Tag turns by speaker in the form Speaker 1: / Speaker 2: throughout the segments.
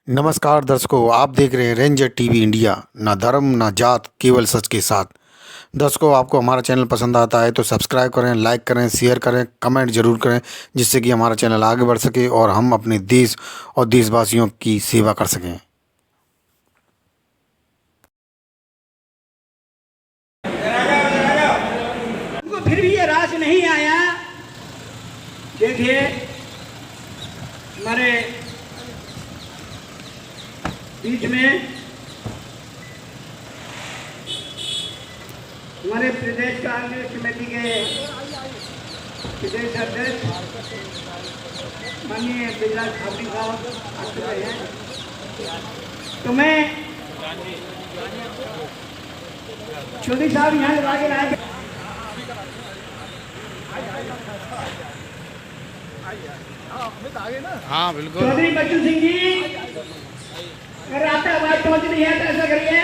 Speaker 1: नमस्कार दर्शकों, आप देख रहे हैं रेंजर टीवी इंडिया। ना धर्म ना जात, केवल सच के साथ। दर्शकों, आपको हमारा चैनल पसंद आता है तो सब्सक्राइब करें, लाइक करें, शेयर करें, कमेंट जरूर करें, जिससे कि हमारा चैनल आगे बढ़ सके और हम अपने देश और देशवासियों की सेवा कर सकें।
Speaker 2: उनको फिर भी ये राज नहीं आया। देखिए हमारे बीच में हमारे प्रदेश कांग्रेस कमेटी के प्रदेश अध्यक्ष माननीय बिरला छात्री साहब आ चुके हैं। तो मैं चौधरी साहब यहाँ लगा के लाए।
Speaker 1: हाँ बिल्कुल।
Speaker 2: चौधरी बच्चू सिंह जी, अगर आपका आवाज पहुंच रही है तो ऐसा करिए।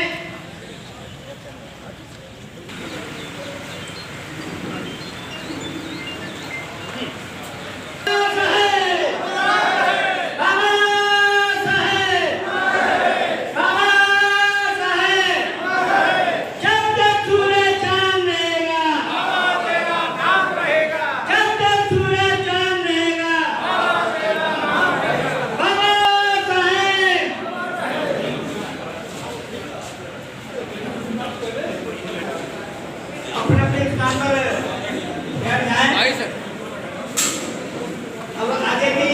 Speaker 2: अब आगे भी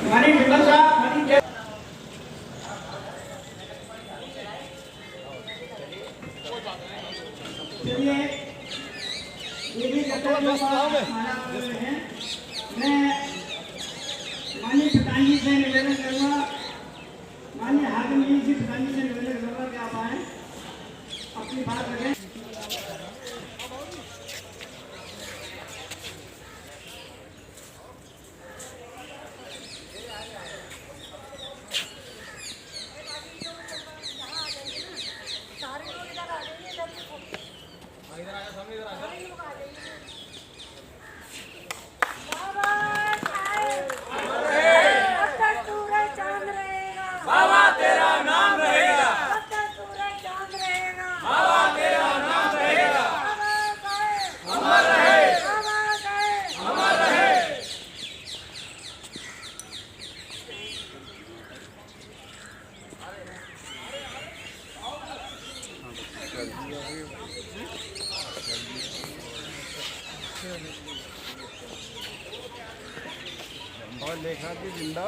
Speaker 2: हमारी विमल साहब ये भी है। मैं माननीय प्रधान जी से निवेदन करूँगा, माननीय हाकिम जी प्रधान जी से निवेदन करूँगा कि आप आए अपनी बात रखें।
Speaker 3: और लेखा की जिंदा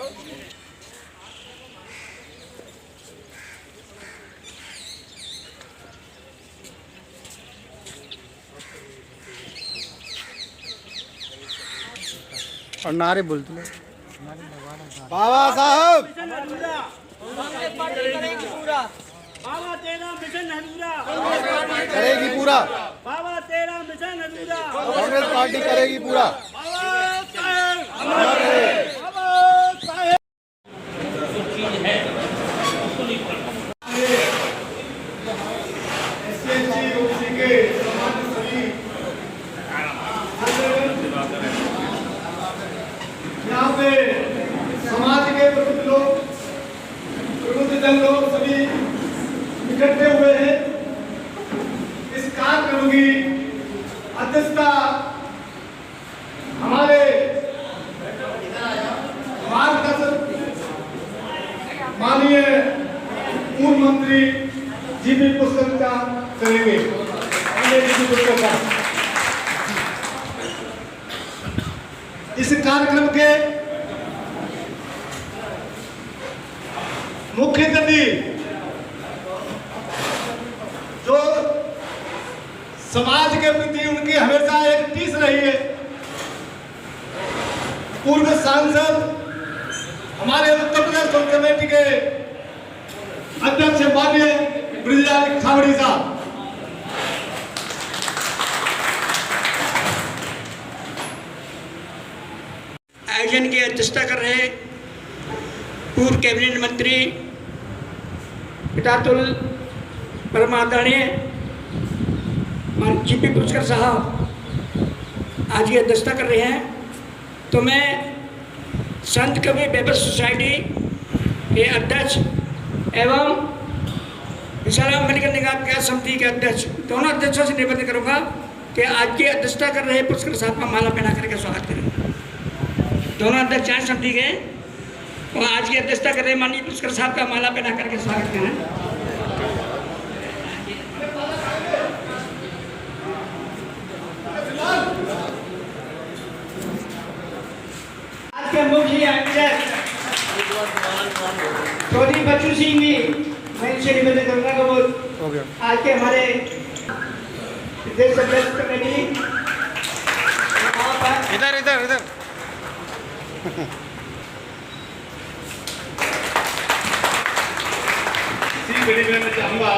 Speaker 1: और नारे बोलते हैं।
Speaker 3: बाबा साहब
Speaker 2: बाबा तेरा मिशन अधूरा,
Speaker 3: करेगी पूरा,
Speaker 2: बाबा तेरा मिशन अधूरा,
Speaker 3: कांग्रेस पार्टी करेगी पूरा।
Speaker 2: बाबा साहेब, बाबा साहेब।
Speaker 4: यहाँ पे समाज के प्रबुद्ध लोग, प्रबुद्ध जन लोग सभी इकट्ठे हुए हैं। इस कार्यक्रम की अध्यक्षता हमारे मार्गदर्शक माननीय पूर्व मंत्री जीपी पुष्कर करेंगे। इस कार्यक्रम के मुख्य अतिथि जो समाज के प्रति उनकी हमेशा एक टीस रही है, पूर्व सांसद हमारे उत्तर प्रदेश कमेटी के अध्यक्ष माननीय ब्रिजलाल खावड़ी साहब,
Speaker 2: आयोजन की अध्यक्षता कर रहे पूर्व कैबिनेट मंत्री पितातुल परम आदरणीय जीपी पुरस्कार साहब आज की अध्यक्षता कर रहे हैं। तो मैं संत कवि वेबर सोसाइटी के अध्यक्ष एवं विशालाम मेडिकल निगम के समिति के अध्यक्ष दोनों अध्यक्षों से निवेदन करूंगा कि आज की अध्यक्षता कर रहे पुरस्कार साहब का माला पहना करके स्वागत करें। दोनों अध्यक्ष हैं समिति के और आज की अध्यक्षता कर रहे माननीय पुरस्कार साहब का माला पहना करके स्वागत करें। आज के मुख्य आयोजक चौधरी बच्चू सिंह जी, मैं इनसे निवेदन करूंगा कि वो आज के हमारे कमेटी
Speaker 3: इधर इधर इधर
Speaker 4: मैं चाहूंगा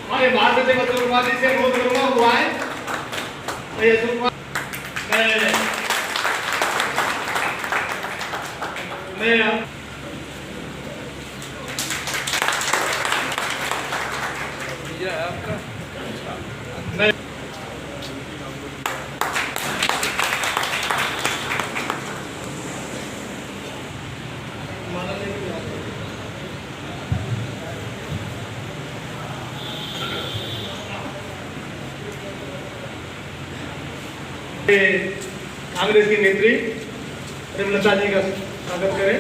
Speaker 4: हमारे भारत से बदलवादी से अनुरोध करूंगा हुआ है मैं कांग्रेस की नेत्री प्रेमलता जी का स्वागत करें।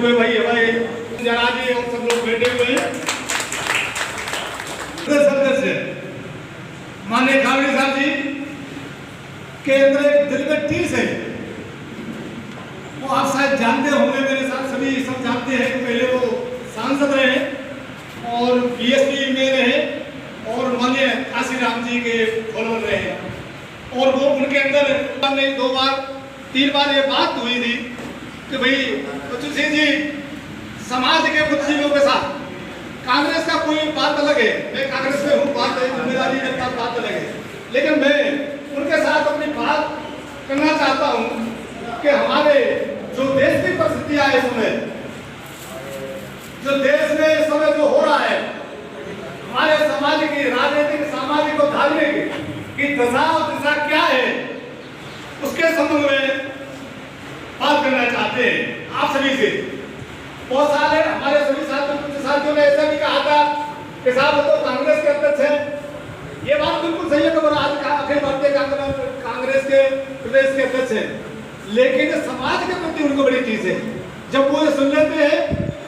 Speaker 4: हुए भाई हमारे जनाजे और सब लोग बैठे हुए हैं। सदस्य माननीय खावड़ी साहब जी के अंदर एक दिल में टीस है, वो आप शायद जानते होंगे, मेरे साथ सभी सब जानते हैं कि पहले वो सांसद रहे और बीएसपी में रहे और माननीय काशीराम जी के फॉलोअर रहे और वो उनके अंदर हमने 2 बार 3 बार ये बात हुई थी कि भाई बच्चू सिंह जी समाज के बुद्धिजीवियों के साथ कांग्रेस का कोई बात अलग है, मैं कांग्रेस में हूँ, बात है जिम्मेदारी के साथ बात अलग है, लेकिन मैं उनके साथ अपनी बात करना चाहता हूँ कि हमारे जो देश की परिस्थितियाँ है इसमें जो देश में इस समय जो हो रहा है, हमारे समाज की राजनीतिक, सामाजिक और धार्मिक की दशा और दिशा क्या है, उसके संबंध में बात करना चाहते हैं आप सभी से। बहुत सारे हमारे सभी साथियों ने ऐसा भी कहा था कि साहब वो तो कांग्रेस के अध्यक्ष हैं। ये बात बिल्कुल सही है कि आज अखिल भारतीय कांग्रेस के प्रदेश के अध्यक्ष हैं, लेकिन समाज के प्रति उनको बड़ी चीज है। जब वो ये सुन लेते हैं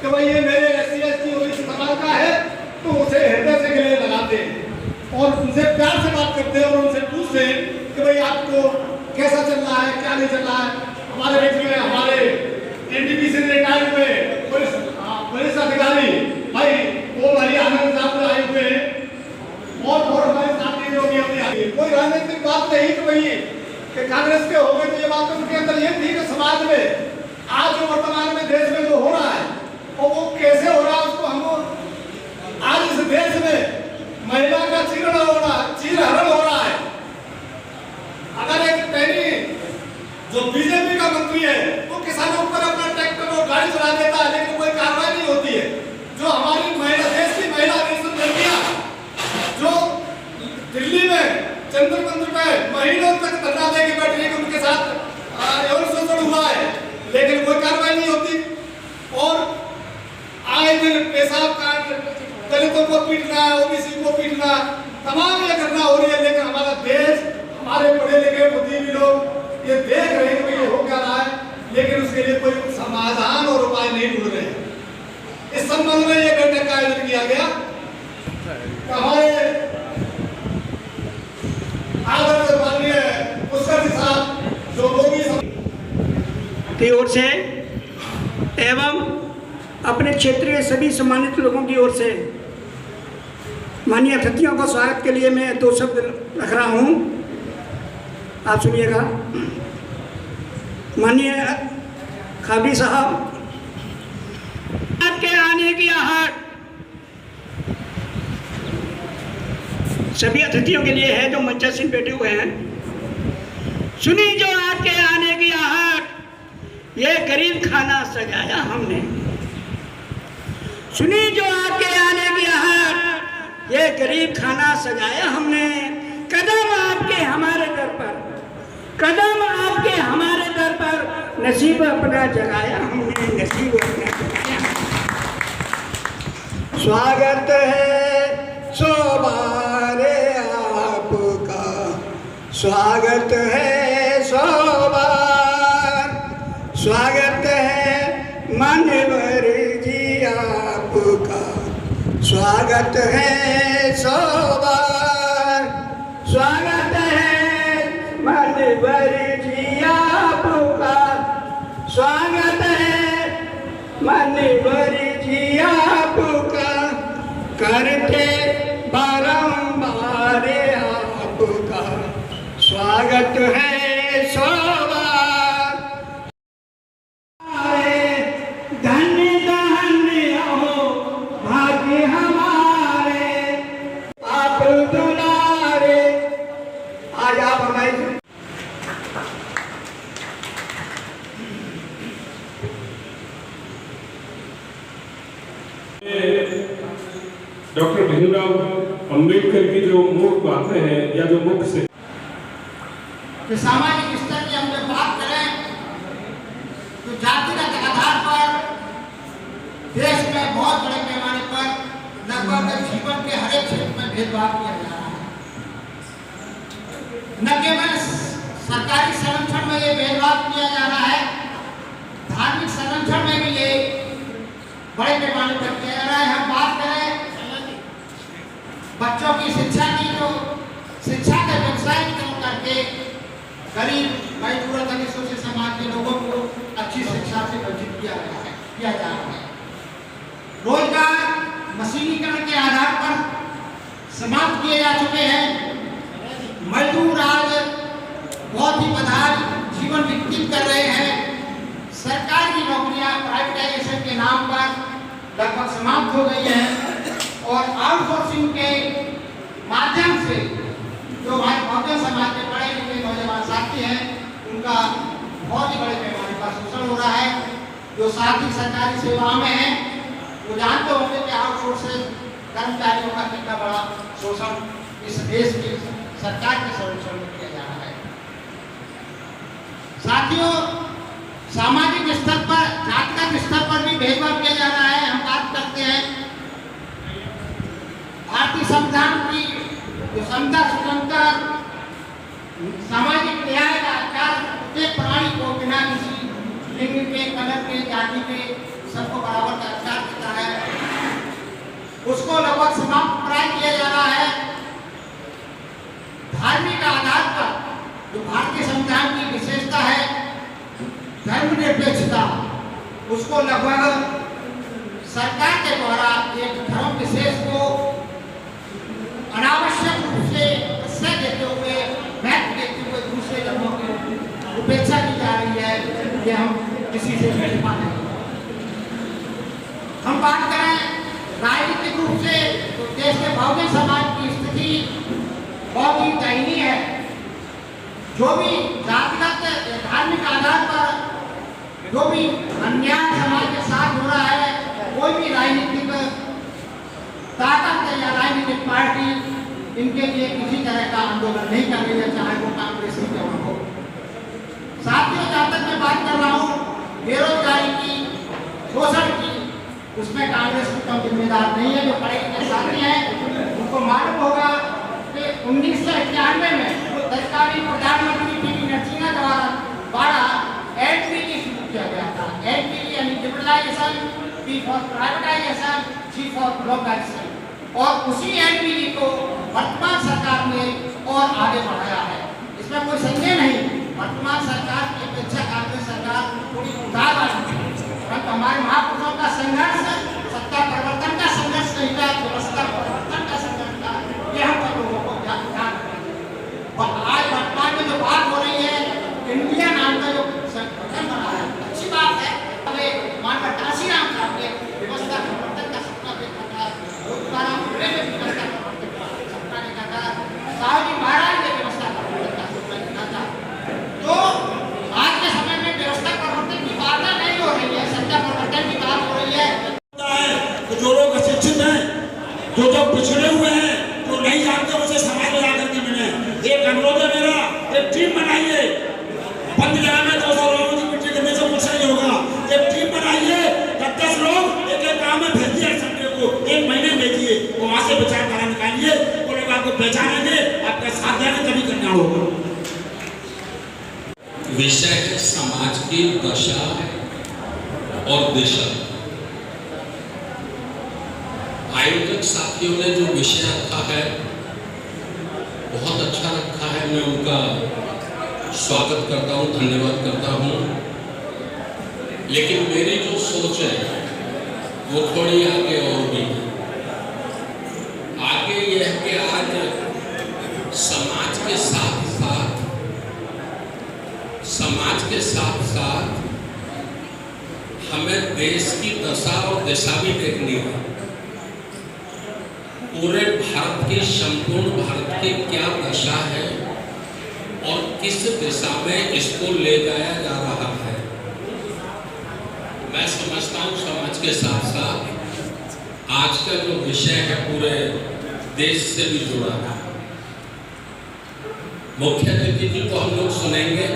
Speaker 4: कि भाई ये मेरे SC/ST OBC समाज का है, तो उसे हृदय से गले लगाते हैं और उनसे प्यार से बात करते हैं और उनसे पूछते हैं कि भाई आपको कैसा चल रहा है, क्या नहीं चल रहा है। हमारे बीच में हमारे NTPC से रिटायर्ड हुए पुलिस अधिकारी भाई वो भाई आनंद साहब आए हुए हैं और हमारे साथी जो भी अपने कोई राजनीतिक बात नहीं कि भाई कि कांग्रेस के हो गए, तो ये बात तो उनके अंदर ये थी कि समाज में आज जो वर्तमान में देश में जो हो रहा है और वो कैसे हो रहा है, उसको हम आज इस देश में महिला का चीरहरण हो रहा है। अगर एक पहली जो बीजेपी का मंत्री है वो किसानों पर अपना ट्रैक्टर और गाड़ी चला देता है, लेकिन कोई कार्रवाई नहीं होती है। जो हमारी महिला, देश की महिला लड़कियां जो दिल्ली में जंतर मंतर पे महीनों तक धरना देके बैठ रही है, उनके साथ यौन शोषण हुआ है, लेकिन कोई कार्रवाई नहीं होती। और आए दिन पेशाब काट, दलितों को पीटना, OBC को पीटना, तमाम ये घटना हो रही है। लेकिन हमारा देश, हमारे पढ़े लिखे बुद्धिजीवी लोग ये देख रहे हैं कि ये हो क्या रहा है, लेकिन उसके लिए कोई समाधान और उपाय नहीं ढूंढ रहे हैं। इस संबंध में ये बैठक का आयोजन किया गया। हमारे आदरणीय माननीय पुष्कर साहब जो
Speaker 2: की ओर से एवं अपने क्षेत्रीय सभी सम्मानित लोगों की ओर से माननीय अतिथियों को स्वागत के लिए मैं 2 शब्द रख रहा हूं। आप सुनिएगा। माननीय खाबी साहब, आपके आने की आहट सभी अतिथियों के लिए है जो मंचासीन बैठे हुए हैं। सुनी जो आपके आने की आहट, ये गरीब खाना सजाया हमने। सुनी जो आपके आने की आहट, ये गरीब खाना सजाया हमने। कदम आपके हमारे दर पर, कदम आपके हमारे दर पर, नसीब अपना जगाया हमने, नसीब अपना जगाया। स्वागत है सोबारे आपका, स्वागत है सोबार, स्वागत है मान्यवर जी आपका, स्वागत है सोबार, स्वागत है मान्यवर जी आपका, स्वागत है मान्यवर जी आपका। करते बारंबार आपका, स्वागत है सोबार। धन्य धन्य हो भाग्य हमारे, आप दुलारे। आज आप हमारे
Speaker 5: डॉक्टर भीमराव अंबेडकर की जो मूल बातें हैं या जो मुख्य से
Speaker 6: कि सामाजिक स्तर की हम जब बात करें तो जातिगत आधार पर देश में बहुत बड़े पैमाने पर लगभग जीवन के हर एक क्षेत्र में भेदभाव किया जा रहा है। न केवल सरकारी संरक्षण में ये भेदभाव किया जा रहा है, धार्मिक संरक्षण में भी ये बड़े पैमाने पर किया जा रहा है। हम बात करें बच्चों की शिक्षा की, तो शिक्षा का व्यवसाय करके गरीब मजदूर दलितों से समाज के लोगों को अच्छी शिक्षा से वंचित किया जा रहा है। रोजगार मशीनीकरण के आधार पर समाप्त किए जा चुके हैं। मजदूर आज बहुत ही बदहाल जीवन व्यतीत कर रहे हैं। सरकारी नौकरियां प्राइवेटाइजेशन के नाम पर लगभग समाप्त हो गई हैं और आउटसोर्सिंग के माध्यम से जो हमारे बहुजन समाज के पढ़े लिखे नौजवान साथी हैं उनका बहुत ही बड़े पैमाने पर शोषण हो रहा है। जो साथी सरकारी सेवाओं में हैं वो जानते होंगे कि आउटसोर्सेज कर्मचारियों का कितना बड़ा शोषण इस देश की सरकार के संरक्षण में किया जा रहा है। साथियों, सामाजिक स्तर पर, जातिगत स्तर पर भी भेदभाव किया जा रहा है। हम बात करते हैं भारतीय संविधान की जो समता, स्वतंत्रता, सामाजिक न्याय का अधिकार प्रत्येक प्राणी को बिना किसी लिंग के, कलर के, जाति के सबको बराबर का अधिकार देता है, उसको लगभग समाप्त प्राय किया जा रहा है। धार्मिक आधार पर जो भारतीय संविधान की विशेषता है धर्मनिरपेक्षता, उसको लगभग सरकार के द्वारा एक धर्म विशेष को अनावश्यक रूप से प्रश्रय देते हुए, महत्व देते हुए दूसरे धर्मों की उपेक्षा की जा रही है। ये हम किसी से नहीं माने। हम बात करें राजनीतिक रूप से तो देश के बहुजन समाज की स्थिति बहुत ही दयनीय है। जो भी जातिगत धार्मिक आधार पर जो भी अन्याय समाज के साथ हो रहा है, कोई भी राजनीतिक ताकत या राजनीतिक पार्टी इनके लिए किसी तरह का आंदोलन नहीं कर रही है, चाहे वो कांग्रेस ही क्यों हो। साथियों, जहाँ तक मैं बात कर रहा हूँ बेरोजगारी की, शोषण की, उसमें कांग्रेस की कम जिम्मेदार नहीं है। जो पढ़े लिखे साथी हैं उनको मालूम होगा कि 1991 में जो तत्कालीन प्रधानमंत्री पी.वी. नरसिम्हा द्वारा एनपीटी शुरू किया गया था। एनपीटी यानी liberalisation, P for privatisation, C for globalisation, और उसी एनपीटी को वर्तमान सरकार ने और आगे बढ़ाया है। इसमें कोई संदेह नहीं। वर्तमान सरकार की अपेक्षा कांग्रेस सरकार थोड़ी उदार है, परंतु हमारे महापुरुषों का संघर्ष सत्ता परिवर्तन का संघर्ष नहीं था, व्यवस्था परिवर्तन का संघर्ष था। ये हम सब लोगों को ध्यान रखना। और आज वर्तमान में जो बात हो रही है, इंडिया नाम का जो संगठन बना है, अच्छी बात है। हमें मानव काशीराम साहब ने व्यवस्था परिवर्तन का सपना देखा था, लोकपाल खुले में व्यवस्था परिवर्तन का सपना देखा था, साहब महाराज ने व्यवस्था परिवर्तन का सपना देखा था। तो आज के समय में व्यवस्था परिवर्तन की बात नहीं हो रही है, सत्ता परिवर्तन की बात हो रही है।
Speaker 7: तो जो लोग अशिक्षित हैं, जो पिछड़े हुए हैं, जो नहीं जानते, उसे समाज में जाकर के मिले। एक अनुरोध है मेरा, एक टीम बनाइए। बंद जगह में 200 लोगों की मिट्टी करने से कुछ नहीं होगा। एक टीम बनाइए, 10 लोग एक गाँव में भेजिए, संडे को 1 महीने भेजिए, वहां से विचारधारा निकालिए। वो लोग आपको पहचानेंगे, आपका साथ देंगे, तभी कल्याण होगा।
Speaker 8: विषय है समाज की दशा और दिशा। आयोजक साथियों ने जो विषय रखा है बहुत अच्छा रखा है। मैं उनका स्वागत करता हूं, धन्यवाद करता हूं। लेकिन मेरी जो सोच है वो थोड़ी आगे और भी आगे यह है कि आज समाज के साथ साथ हमें देश की दशा और दिशा भी देखनी है। पूरे भारत की, संपूर्ण भारत की क्या दशा है और किस दिशा में इसको ले जाया जा रहा है। मैं समझता हूँ समाज के साथ साथ आज का जो विषय है पूरे देश से भी जुड़ा है। मुख्य अतिथि जी को हम लोग सुनेंगे।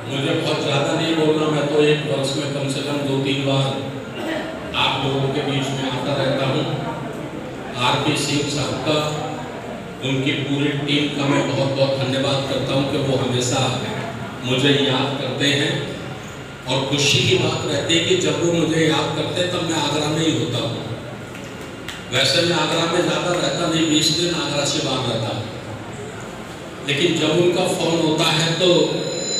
Speaker 8: मुझे बहुत ज़्यादा नहीं बोलना, मैं तो एक वर्ष में कम से कम 2-3 बार आप लोगों के बीच में आता रहता हूँ। आरपी सिंह साहब का, उनकी पूरी टीम का मैं बहुत बहुत धन्यवाद करता हूँ कि वो हमेशा मुझे याद करते हैं। और खुशी की बात रहती है कि जब वो मुझे याद करते तब मैं आगरा में ही होता हूँ। वैसे मैं आगरा में ज़्यादा रहता नहीं, 20 दिन आगरा से बाहर रहता हूँ, लेकिन जब उनका फ़ोन होता है तो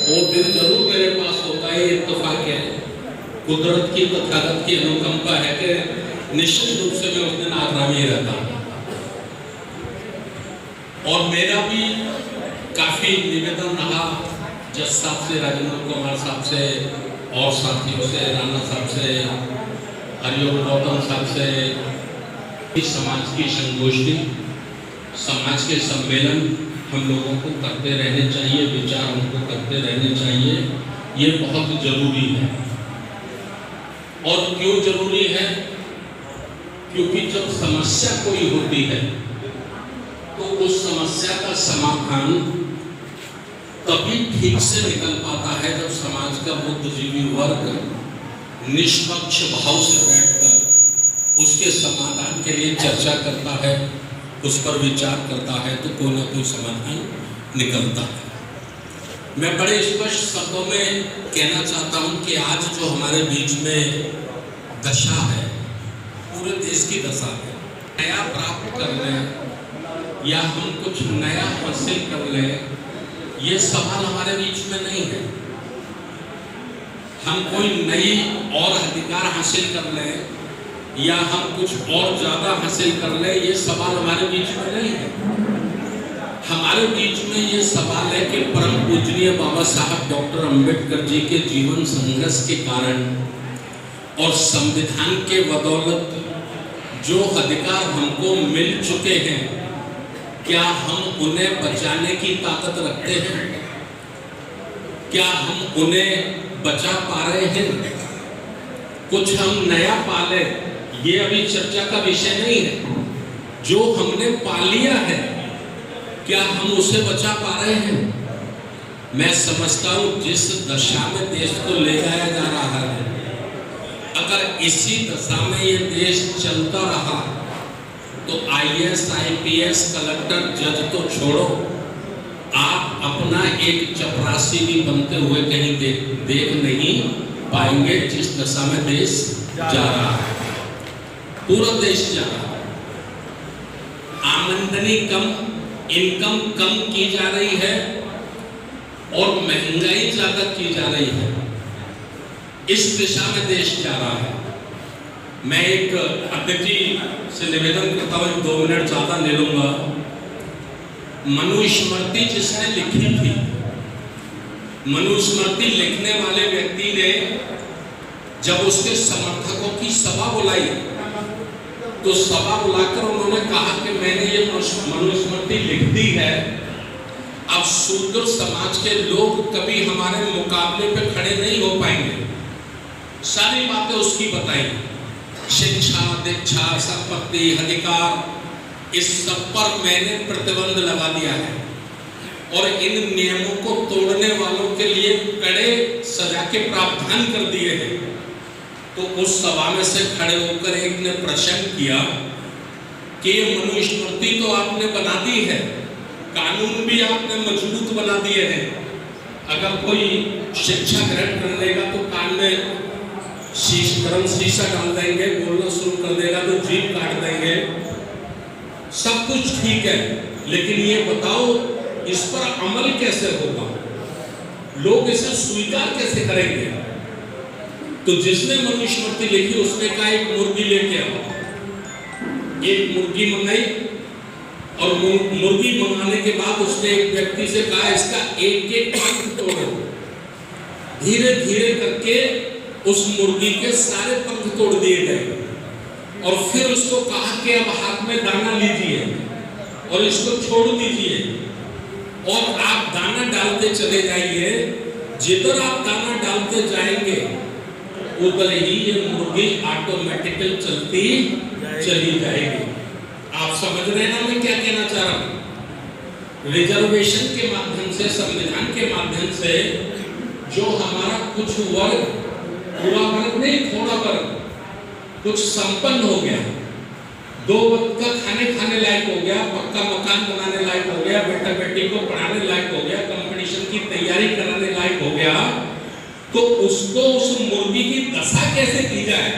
Speaker 8: वो दिन जरूर मेरे पास होता है। इत्तेफाक है, कुदरत की, तथागत की अनुकंपा है कि निश्चित रूप से मैं उस दिन आगरा में ही रहता हूँ। और मेरा भी काफ़ी निवेदन रहा जज साहब से, राजेंद्र कुमार साहब से और साथियों से, राणा साहब से, हरिओम गौतम साहब से, समाज की संगोष्ठी, समाज के सम्मेलन हम लोगों को करते रहने चाहिए, विचार हमको करते रहने चाहिए। ये बहुत जरूरी है। और क्यों जरूरी है? क्योंकि जब समस्या कोई होती है तो उस समस्या का समाधान तभी ठीक से निकल पाता है जब समाज का बुद्धिजीवी वर्ग निष्पक्ष भाव से बैठकर उसके समाधान के लिए चर्चा करता है, उस पर विचार करता है, तो कोई ना कोई समाधान निकलता है। मैं बड़े स्पष्ट शब्दों में कहना चाहता हूं कि आज जो हमारे बीच में दशा है, पूरे देश की दशा है, नया प्राप्त कर लें या हम कुछ नया हासिल कर लें, ये सवाल हमारे बीच में नहीं है। हम कोई नई और अधिकार हासिल कर लें या हम कुछ और ज्यादा हासिल कर लें, ये सवाल हमारे बीच में नहीं है। हमारे बीच में ये सवाल है कि परम पूजनीय बाबा साहब डॉक्टर अंबेडकर जी के जीवन संघर्ष के कारण और संविधान के बदौलत जो अधिकार हमको मिल चुके हैं, क्या हम उन्हें बचाने की ताकत रखते हैं? क्या हम उन्हें बचा पा रहे हैं? कुछ हम नया पाले, ये अभी चर्चा का विषय नहीं है। जो हमने पा लिया है, क्या हम उसे बचा पा रहे हैं? मैं समझता हूं जिस दशा में देश को ले जाया जा रहा है, अगर इसी दशा में ये देश चलता रहा तो IAS, IPS, कलेक्टर, जज तो छोड़ो, आप अपना एक चपरासी भी बनते हुए कहीं देख नहीं पाएंगे जिस दशा में देश जा रहा है। पूरा देश जा रहा है। आमदनी कम, इनकम कम की जा रही है और महंगाई ज्यादा की जा रही है। इस दिशा में देश जा रहा है। मैं एक अध्यक्ष जी से निवेदन करता हूँ, 2 मिनट ज्यादा ले लूंगा। मनुस्मृति जिसने लिखी थी, मनुस्मृति लिखने वाले व्यक्ति ने जब उसके समर्थकों की सभा बुलाई तो सभा बुलाकर उन्होंने कहा कि मैंने ये मनुस्मृति लिख दी है, अब शूद्र समाज के लोग कभी हमारे मुकाबले पे खड़े नहीं हो पाएंगे। सारी बातें उसकी बताई, शिक्षा, दीक्षा, संपत्ति, अधिकार, इस सब पर मैंने प्रतिबंध लगा दिया है और इन नियमों को तोड़ने वालों के लिए कड़े सजा के प्रावधान कर दिए हैं। तो उस सभा में से खड़े होकर एक ने प्रश्न किया कि ये मनुस्मृति तो आपने बना दी है, कानून भी आपने मजबूत बना दिए हैं, अगर कोई शिक्षा ग्रहण कर लेगा तो कान में गरम शीशा डाल देंगे, बोलना शुरू कर देगा तो जीभ काट देंगे, सब कुछ ठीक है, लेकिन ये बताओ इस पर अमल कैसे होगा, लोग इसे स्वीकार कैसे करेंगे? तो जिसने मनुस्मृति लिखी उसने कहा एक मुर्गी लेके आओ। एक मुर्गी मंगाई और मुर्गी मंगाने के बाद उसने एक व्यक्ति से कहा इसका एक एक पंख तोड़ो। धीरे धीरे करके उस मुर्गी के सारे पंख तोड़ दिए गए और फिर उसको कहा कि अब हाथ में दाना लीजिए और इसको छोड़ दीजिए और आप दाना डालते चले जाइए। जिधर आप दाना डालते जाएंगे उधर ही ये मुर्गी ऑटोमेटिकली चलती चली जाएगी। आप समझ रहे हैं ना मैं क्या कहना चाह रहा हूं? रिजर्वेशन के माध्यम से, संविधान के माध्यम से जो हमारा कुछ वर्ग, पूरा वर्ग नहीं, थोड़ा वर्ग कुछ संपन्न हो गया, 2 वक्त का खाने लायक हो गया, पक्का मकान बनाने लायक हो गया, बेटा बेटी को पढ़ाने लायक हो गया, कंपटीशन की तैयारी कराने लायक हो गया, तो उसको उस मुर्गी की दशा कैसे की जाए?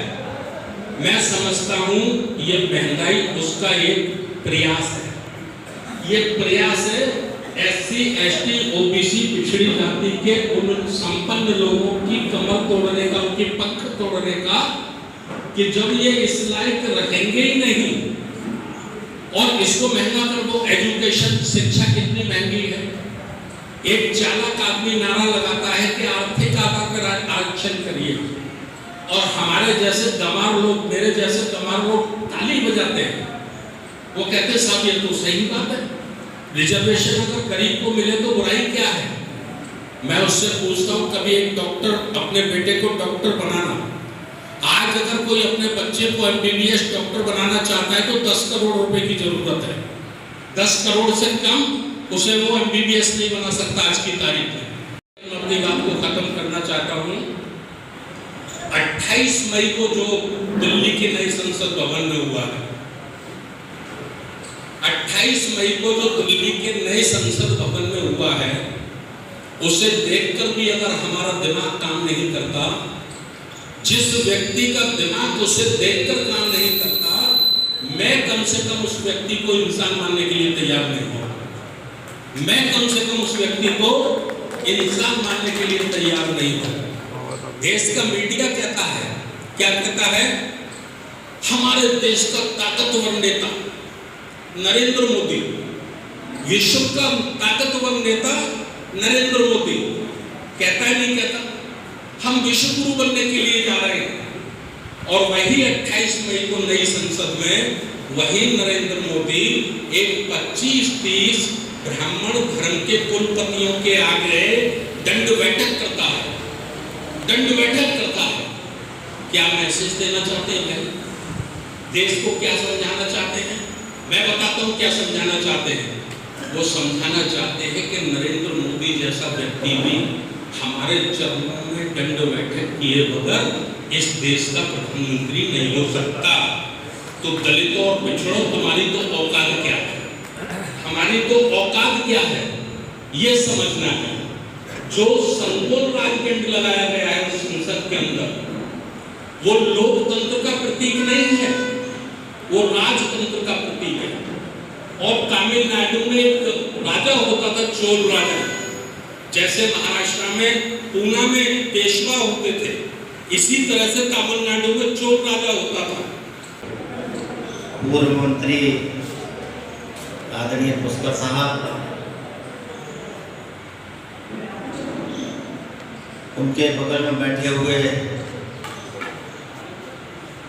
Speaker 8: मैं समझता हूं ये महंगाई उसका एक प्रयास है। ये प्रयास है SC, ST, OBC, पिछड़ी जाति के उन संपन्न लोगों की कमर तोड़ने का, उनकी पंख तोड़ने का, कि जब ये इस लायक रहेंगे ही नहीं और इसको महंगा कर दो। एजुकेशन, शिक्षा कितनी महंगी है। एक चालाक आदमी नारा लगाता है कि आर्थिक आधार पर आरक्षण करिए और हमारे जैसे गंवार लोग, मेरे जैसे गंवार लोग ताली बजाते हैं। वो कहते साहब ये तो सही बात है, रिजर्वेशन अगर गरीब को मिले तो बुराई क्या है? मैं उससे पूछता हूँ कभी एक डॉक्टर अपने बेटे को डॉक्टर बनाना, आज अगर कोई अपने बच्चे को MBBS डॉक्टर बनाना चाहता है तो 10 करोड़ रुपए की जरूरत है। 10 करोड़ से कम उसे वो MBBS नहीं बना सकता आज की तारीख में। मैं अपनी बात को खत्म करना चाहता हूँ। 28 मई को जो दिल्ली के नए संसद भवन में हुआ है, 28 मई को जो दिल्ली के नए संसद भवन में हुआ है, उसे देखकर भी अगर हमारा दिमाग काम नहीं करता, जिस व्यक्ति का दिमाग उसे देखकर काम नहीं करता, मैं कम से कम उस व्यक्ति को इंसान मानने के लिए तैयार नहीं हूं। मैं कम से कम उस व्यक्ति को इंसान मानने के लिए तैयार नहीं हूं। देश का मीडिया कहता है, क्या कहता है? हमारे देश का ताकतवर नेता नरेंद्र मोदी, विश्व का ताकतवर नेता नरेंद्र मोदी, कहता है नहीं कहता? हम विश्व गुरु बनने के लिए जा रहे हैं। और वही 28 मई को नई संसद में वही नरेंद्र मोदी एक 25-30 ब्राह्मण धर्म के कुलपतियों के आगे दंड बैठक करता है, दंड बैठक करता है। क्या मैसेज देना चाहते हैं? देश को क्या समझाना चाहते हैं? मैं बताता हूं क्या समझाना चाहते हैं। वो समझाना चाहते हैं कि नरेंद्र मोदी जैसा व्यक्ति भी हमारे चरणों में दंड बैठक किए बगैर इस देश का प्रधानमंत्री नहीं हो सकता। तो दलितों और पिछड़ों, तुम्हारी तो औकात क्या है, हमारी तो औकात क्या है, ये समझना है। जो संकुल राजदंड लगाया गया है संसद के अंदर, वो लोकतंत्र का प्रतीक नहीं है, वो राजतंत्र का प्रतीक है। और तमिलनाडु में एक राजा होता था, चोल राजा, जैसे महाराष्ट्र में पूना में पेशवा होते थे, इसी तरह से तमिलनाडु में चोल राजा होता था।
Speaker 9: पूर्व मंत्री आदरणीय पुष्कर साहब, उनके बगल में बैठे हुए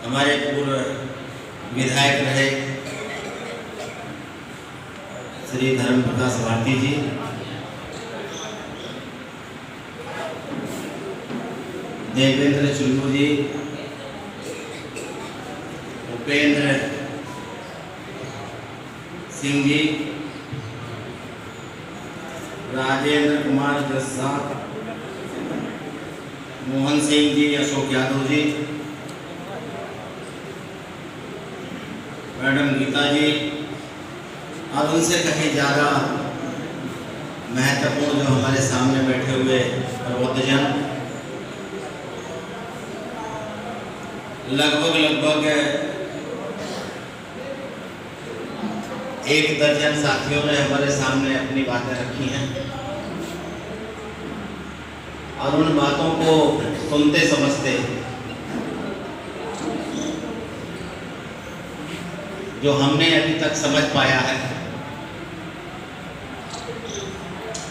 Speaker 9: हमारे पूर्व विधायक रहे श्री धर्म प्रकाश भारती जी, देवेंद्र चुल्लू जी, उपेंद्र सिंह जी, राजेंद्र कुमार जस्सा, मोहन सिंह जी, अशोक यादव जी, मैडम गीता जी, और उनसे कहीं ज़्यादा महत्वपूर्ण जो हमारे सामने बैठे हुए प्रबुद्धजन, लगभग 1 दर्जन साथियों ने हमारे सामने अपनी बातें रखी हैं और उन बातों को सुनते समझते जो हमने अभी तक समझ पाया है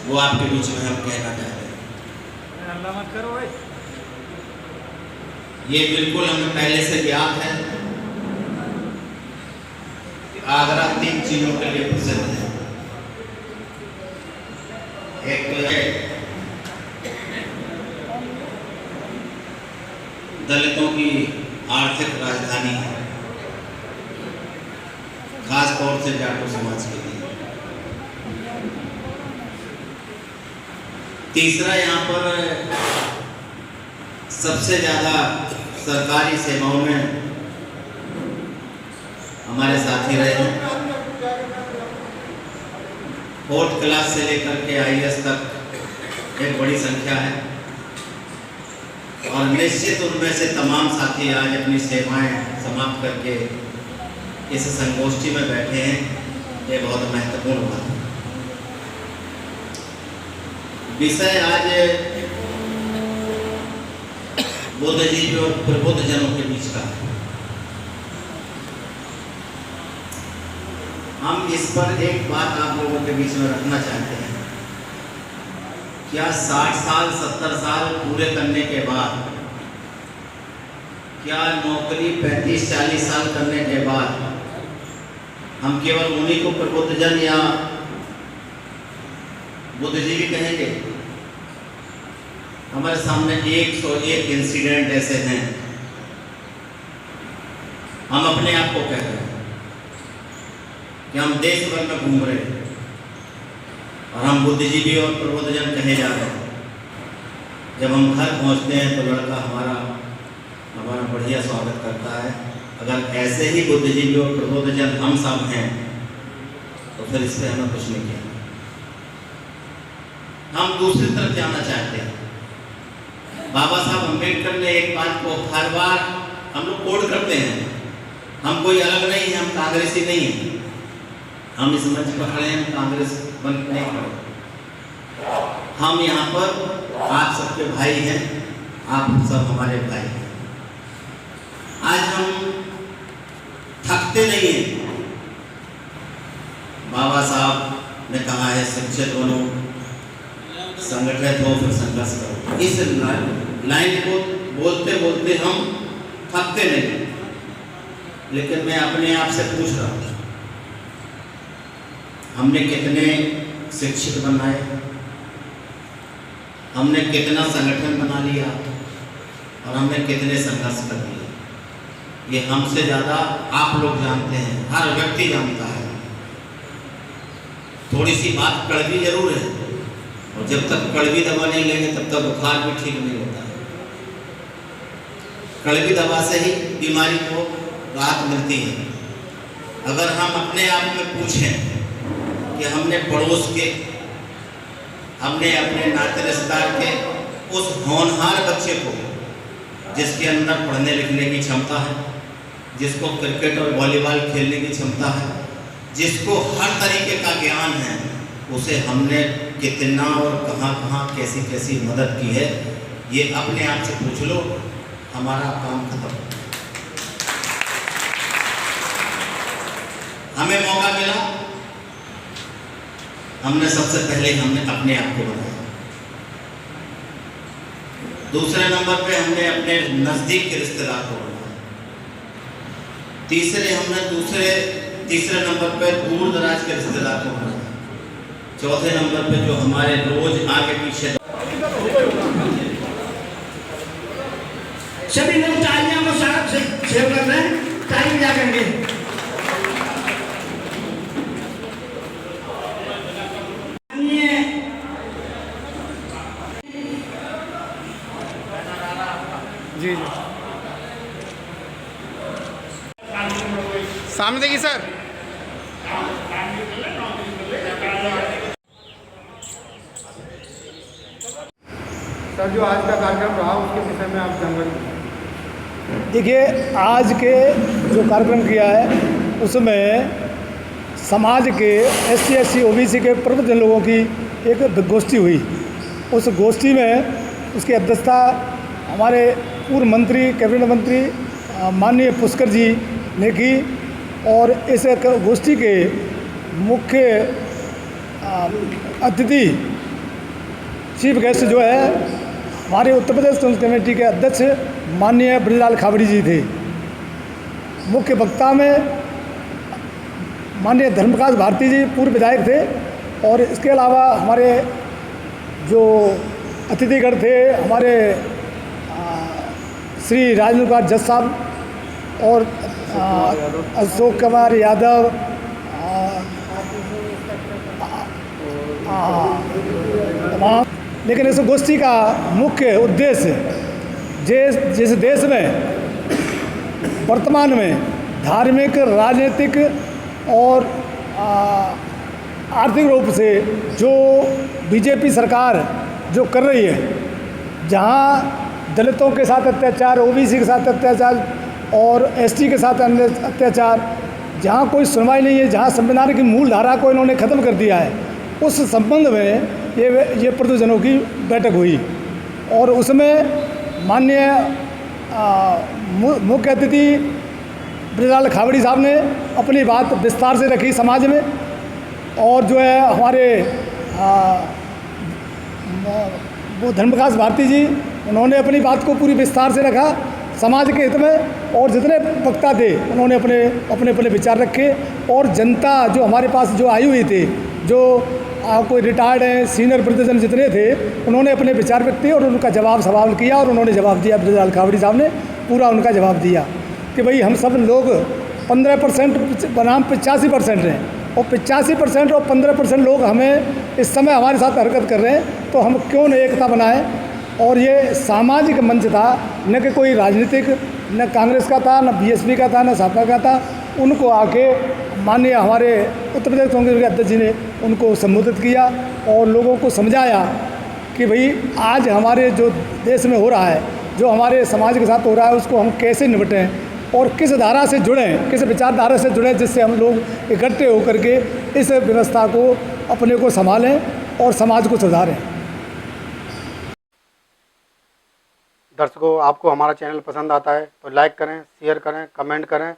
Speaker 9: वो आपके बीच में हम कहना चाहते हैं।
Speaker 2: अल्लाह मत करो भाई।
Speaker 9: ये बिल्कुल हमें पहले से ज्ञात है कि आगरा 3 चीजों के लिए प्रसिद्ध है। एक तो है दलितों की आर्थिक राजधानी है, खास तौर से जाटो समाज के लिए। तीसरा, यहाँ पर सबसे ज़्यादा सरकारी सेवाओं में हमारे साथी रहे हैं। 4th क्लास से लेकर के IAS तक एक बड़ी संख्या है और निश्चित उनमें से तमाम साथी आज अपनी सेवाएं समाप्त करके इस संगोष्ठी में बैठे हैं। ये बहुत महत्वपूर्ण बात है। विषय आज बुद्धिजीवी और प्रबुद्ध जनों के बीच का है। हम इस पर एक बात आप लोगों के बीच में रखना चाहते हैं। क्या 60 साल 70 साल पूरे करने के बाद, क्या नौकरी 35-40 साल करने के बाद हम केवल उन्हीं को प्रबुद्ध जन या बुद्धिजीवी कहेंगे? हमारे सामने 101 इंसिडेंट ऐसे हैं हम अपने आप को कह रहे हैं कि हम देश भर में घूम रहे हैं और हम बुद्धिजीवी और प्रबुद्धजन कहे जा रहे हैं। जब हम घर पहुंचते हैं तो लड़का हमारा बढ़िया स्वागत करता है। अगर ऐसे ही बुद्धिजीवी और प्रबुद्धजन हम सब हैं तो फिर इससे हमें कुछ नहीं कहना। हम दूसरी तरफ जाना चाहते हैं। बाबा साहब अम्बेडकर ने एक बात को हर बार हम लोग कोड करते हैं, हम कोई अलग नहीं है, हम कांग्रेसी नहीं है। हम इस मंच पर खड़े हैं, कांग्रेस बन नहीं खड़े। हम यहाँ पर आप सबके भाई हैं, आप सब हमारे भाई हैं। आज हम थकते नहीं हैं। बाबा साहब ने कहा है शिक्षित बनो, संगठित हो, फिर संघर्ष करो। इस लाइन को बोलते बोलते हम थकते नहीं। लेकिन मैं अपने आप से पूछ रहा हूँ, हमने कितने शिक्षित बनाए, हमने कितना संगठन बना लिया और हमने कितने संघर्ष कर दिए। ये हमसे ज़्यादा आप लोग जानते हैं, हर व्यक्ति जानता है। थोड़ी सी बात कड़वी जरूर है और जब तक कड़वी दवा नहीं लेंगे तब तक बुखार भी ठीक नहीं होता है। कड़वी दवा से ही बीमारी को राहत मिलती है। अगर हम अपने आप में पूछें कि हमने पड़ोस के, हमने अपने नाते रिश्तेदार के उस होनहार बच्चे को जिसके अंदर पढ़ने लिखने की क्षमता है, जिसको क्रिकेट और वॉलीबॉल खेलने की क्षमता है, जिसको हर तरीके का ज्ञान है, उसे हमने कितना और कहाँ कहाँ कैसी कैसी मदद की है, ये अपने आप से पूछ लो। हमारा काम खत्म। हमें मौका मिला, हमने सबसे पहले अपने आप को बनाया। दूसरे नंबर पे हमने अपने नज़दीक के रिश्तेदार को बनाया। तीसरे नंबर पे दूर दराज के रिश्तेदार को बनाया। चौथे नंबर पे जो हमारे रोज आगे पीछे।
Speaker 2: सभी लोग तालियां को साथ से सेव कर रहे हैं, ताली बजा करेंगे।
Speaker 3: जी जी सामने देखिए सर। सर जो आज का कार्यक्रम रहा उसके विषय में आप जानकारी।
Speaker 10: देखिए, आज के जो कार्यक्रम किया है उसमें समाज के SC SC OBC के प्रबुद्ध लोगों की एक गोष्ठी हुई। उस गोष्ठी में उसकी अध्यक्षता हमारे पूर्व मंत्री, कैबिनेट मंत्री माननीय पुष्कर जी ने की। और इस गोष्ठी के मुख्य अतिथि चीफ गेस्ट जो है हमारे उत्तर प्रदेश कांग्रेस कमेटी के अध्यक्ष माननीय ब्रजलाल खाबड़ी जी थे। मुख्य वक्ता में माननीय धर्मप्रकाश भारती जी पूर्व विधायक थे। और इसके अलावा हमारे जो अतिथिगण थे, हमारे श्री राजेंद्र कुमार जज साहब और अशोक कुमार यादव, तमाम। लेकिन इस गोष्ठी का मुख्य उद्देश्य जिस देश में वर्तमान में धार्मिक, राजनीतिक और आर्थिक रूप से जो बीजेपी सरकार जो कर रही है, जहां दलितों के साथ अत्याचार, OBC के साथ अत्याचार और ST के साथ अत्याचार, जहाँ कोई सुनवाई नहीं है, जहाँ संविधान की मूल धारा को इन्होंने ख़त्म कर दिया है, उस संबंध में ये प्रबुद्धजनों की बैठक हुई। और उसमें माननीय मुख्य अतिथि ब्रजलाल खाबड़ी साहब ने अपनी बात विस्तार से रखी समाज में। और जो है हमारे वो धर्मप्रकाश भारती जी, उन्होंने अपनी बात को पूरी विस्तार से रखा समाज के हित में। और जितने वक्ता थे उन्होंने अपने विचार रखे। और जनता जो हमारे पास जो आई हुई थी, जो कोई रिटायर्ड हैं, सीनियर वृद्धजन जितने थे, उन्होंने अपने विचार व्यक्त किए और उनका जवाब सवाल किया और उन्होंने जवाब दिया। ब्रजलाल खाबड़ी साहब ने पूरा उनका जवाब दिया। कि भाई हम सब लोग 15% बनाम 85% हैं, और 85% और 15% लोग हमें इस समय हमारे साथ हरकत कर रहे हैं, तो हम क्यों न एकता बनाएं। और ये सामाजिक मंच था, न कि कोई राजनीतिक, न कांग्रेस का था, न बीएसपी का था, न सपा का था। उनको आके माननीय हमारे उत्तर प्रदेश कांग्रेस के अध्यक्ष जी ने उनको संबोधित किया और लोगों को समझाया कि भाई आज हमारे जो देश में हो रहा है, जो हमारे समाज के साथ हो रहा है, उसको हम कैसे निपटें और किस धारा से जुड़ें, किस विचारधारा से जुड़ें, जिससे हम लोग इकट्ठे होकर के इस व्यवस्था को अपने को संभालें और समाज को सुधारें।
Speaker 1: दर्शकों, आपको हमारा चैनल पसंद आता है तो लाइक करें, शेयर करें, कमेंट करें,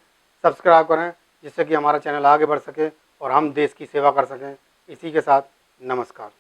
Speaker 1: सब्सक्राइब करें, जिससे कि हमारा चैनल आगे बढ़ सके और हम देश की सेवा कर सकें। इसी के साथ नमस्कार।